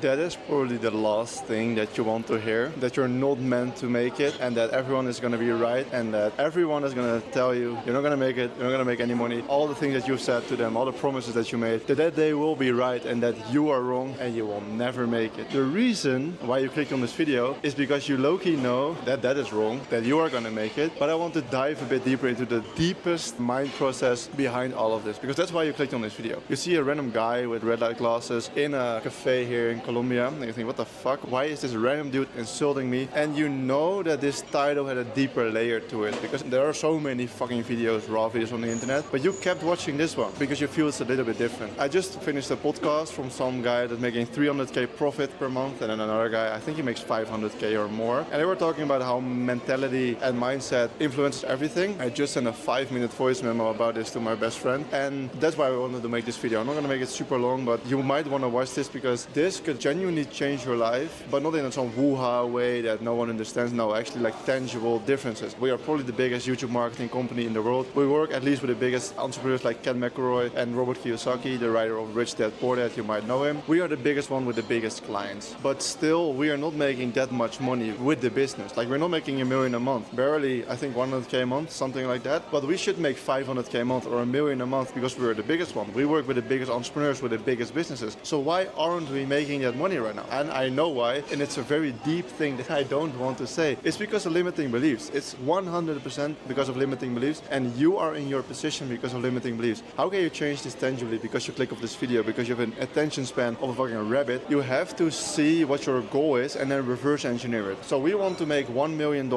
That is probably the last thing that you want to hear, that you're not meant to make it and that everyone is going to be right and that everyone is going to tell you you're not going to make it, you're not going to make any money. All the things that you've said to them, all the promises that you made, that they will be right and that you are wrong and you will never make it. The reason why you clicked on this video is because you low-key know that that is wrong, that you are going to make it. But I want to dive a bit deeper into the deepest mind process behind all of this, because that's why you clicked on this video. You see a random guy with red light glasses in a cafe here in Colombia and you think, what the fuck? Why is this random dude insulting me? And you know that this title had a deeper layer to it because there are so many fucking videos, raw videos on the internet, but you kept watching this one because you feel it's a little bit different. I just finished a podcast from some guy that's making 300k profit per month and then another guy, I think he makes 500k or more. And they were talking about how mentality and mindset influences everything. I just sent a 5-minute voice memo about this to my best friend and that's why I wanted to make this video. I'm not going to make it super long, but you might want to watch this because this could genuinely change your life, but not in some woo-ha way that no one understands. No, actually like tangible differences. We are probably the biggest YouTube marketing company in the world. We work at least with the biggest entrepreneurs like Ken McElroy and Robert Kiyosaki, the writer of Rich Dad Poor Dad, you might know him. We are the biggest one with the biggest clients, but still we are not making that much money with the business. Like we're not making $1 million a month, barely I think 100k a month, something like that, but we should make 500k a month or $1 million a month because we're the biggest one. We work with the biggest entrepreneurs, with the biggest businesses. So why aren't we making that money right now? And I know why, and it's a very deep thing that I don't want to say. It's because of limiting beliefs. It's 100% because of limiting beliefs, and you are in your position because of limiting beliefs. How can you change this tangibly? Because you click off this video, because you have an attention span of a fucking rabbit. You have to see what your goal is and then reverse engineer it. So we want to make $1 million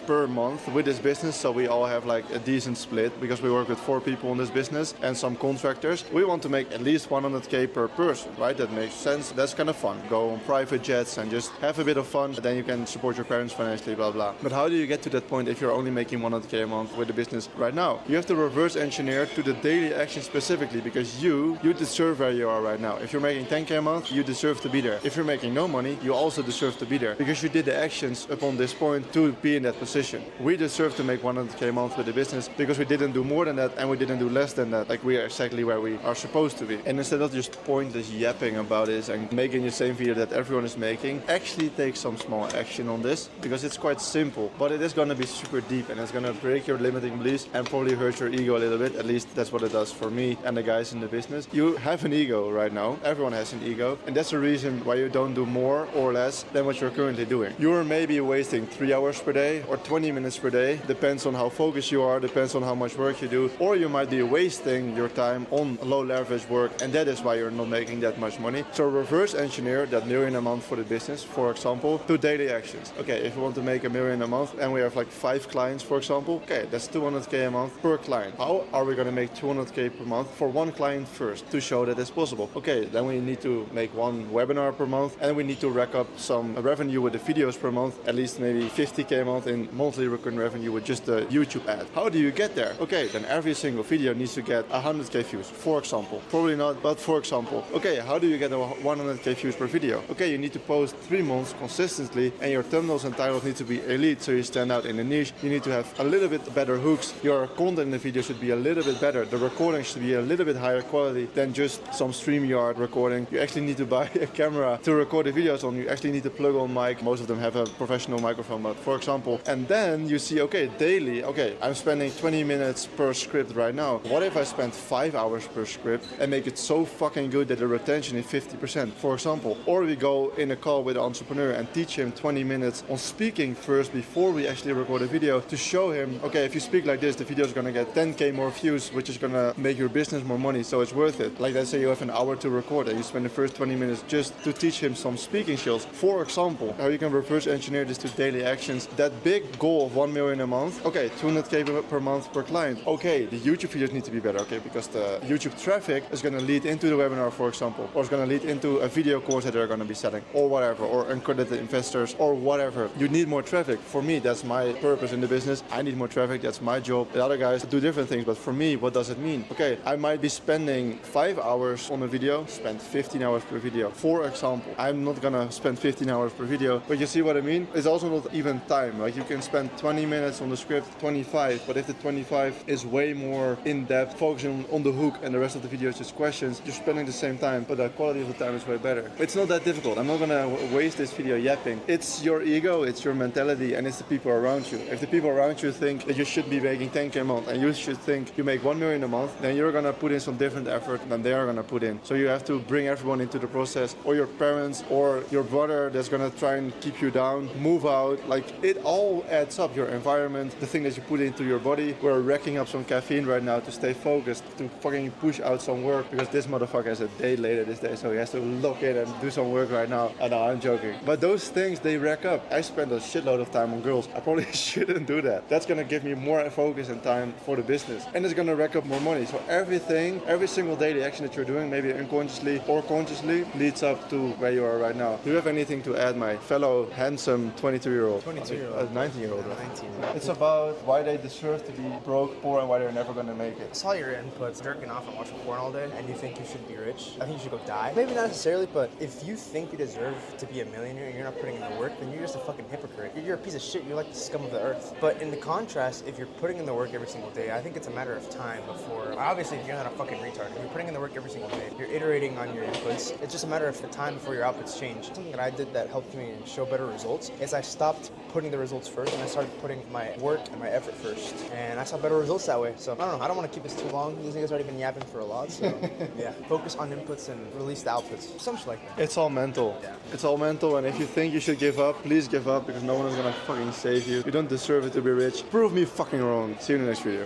per month with this business, so we all have like a decent split because we work with 4 people in this business and some contractors. We want to make at least 100k per person, right? That makes sense. That's kind of fun. Go on private jets and just have a bit of fun. Then you can support your parents financially, blah, blah. But how do you get to that point if you're only making 100k a month with the business right now? You have to reverse engineer to the daily action specifically because you deserve where you are right now. If you're making 10k a month, you deserve to be there. If you're making no money, you also deserve to be there because you did the actions upon this point to be in that position. We deserve to make 100k a month with the business because we didn't do more than that and we didn't do less than that. Like we are exactly where we are supposed to be. And instead of just pointless yapping about this and making the same video that everyone is making, actually take some small action on this because it's quite simple, but it is going to be super deep and it's going to break your limiting beliefs and probably hurt your ego a little bit. At least that's what it does for me and the guys in the business. You have an ego right now. Everyone has an ego, and that's the reason why you don't do more or less than what you're currently doing. You're maybe wasting 3 hours per day or 20 minutes per day, depends on how focused you are, depends on how much work you do, or you might be wasting your time on low leverage work, and that is why you're not making that much money. So reverse engineer that $1 million a month for the business, for example, to daily actions. Okay, if you want to make $1 million a month and we have like 5 clients, for example, okay, that's 200k a month per client. How are we going to make 200k per month for one client first to show that it's possible? Okay, then we need to make 1 webinar per month and we need to rack up some revenue with the videos per month, at least maybe 50k a month in monthly recurring revenue with just the YouTube ad. How do you get there? Okay, then every single video needs to get 100k views, for example. Probably not, but for example. Okay, how do you get 100k views per video? Okay, you need to post 3 months consistently and your thumbnails and titles need to be elite so you stand out in the niche. You need to have a little bit better hooks. Your content in the video should be a little bit better. The recording should be a little bit higher quality than just some StreamYard recording. You actually need to buy a camera to record the videos on. You actually need to plug on mic. Most of them have a professional microphone, but for example. And then you see, okay, daily, okay, I'm spending 20 minutes per script right now. What if I spend 5 hours per script and make it so fucking good that the retention is 50%, for example? Or we go in a call with an entrepreneur and teach him 20 minutes on speaking first before we actually record a video to show him, okay, if you speak like this, the video is going to get 10k more views, which is going to make your business more money, so it's worth it. Like let's say you have an hour to record and you spend the first 20 minutes just to teach him some speaking skills. For example, how you can reverse engineer this to daily actions. That big goal of 1 million a month, okay, 200k per month per client. Okay, the YouTube videos need to be better, okay, because the YouTube traffic is going to lead into the webinar, for example, or it's going to lead into a video course that they're going to be selling, or whatever, or accredited investors, or whatever. You need more traffic. For me, that's my purpose in the business. I need more traffic. That's my job. The other guys do different things, but for me, what does it mean? Okay, I might be spending 5 hours on a video, spend 15 hours per video. For example, I'm not gonna spend 15 hours per video, but you see what I mean? It's also not even time. Like you can spend 20 minutes on the script, 25, but if the 25 is way more in depth, focusing on the hook and the rest of the video is just questions, you're spending the same time, but the quality of the time is way better. It's not that difficult. I'm not gonna waste this video yapping. It's your ego, it's your mentality, and it's the people around you. If the people around you think that you should be making 10K a month and you should think you make 1 million a month, then you're gonna put in some different effort than they are gonna put in. So you have to bring everyone into the process, or your parents, or your brother that's gonna try and keep you down, move out. Like, it all adds up. Your environment, the thing that you put into your body. We're racking up some caffeine right now to stay focused, to fucking push out some work, because this motherfucker has a date later this day, so he has to lock in and do some work right now. I know, I'm joking. But those things, they rack up. I spend a shitload of time on girls. I probably shouldn't do that. That's gonna give me more focus and time for the business. And it's gonna rack up more money. So everything, every single daily action that you're doing, maybe unconsciously or consciously, leads up to where you are right now. Do you have anything to add, my fellow handsome 22-year-old? 22-year-old. 19-year-old. 19. It's about why they deserve to be broke, poor, and why they're never gonna make it. I saw your inputs, jerking off and watching porn all day, and you think you should be rich. I think you should go die. Maybe not necessarily, but if you think you deserve to be a millionaire and you're not putting in the work, then you're just a fucking hypocrite. You're a piece of shit. You're like the scum of the earth. But in the contrast, if you're putting in the work every single day, I think it's a matter of time before. Obviously, if you're not a fucking retard, if you're putting in the work every single day, you're iterating on your inputs. It's just a matter of the time before your outputs change. Something that I did that helped me show better results is I stopped putting the results first and I started putting my work and my effort first. And I saw better results that way. So I don't know. I don't want to keep this too long. These niggas already been yapping for a lot. So yeah, focus on inputs and release the outputs. Something like that. It's all mental. Yeah. It's all mental, and if you think you should give up, please give up, because no one is gonna fucking save you. You don't deserve it to be rich. Prove me fucking wrong. See you in the next video.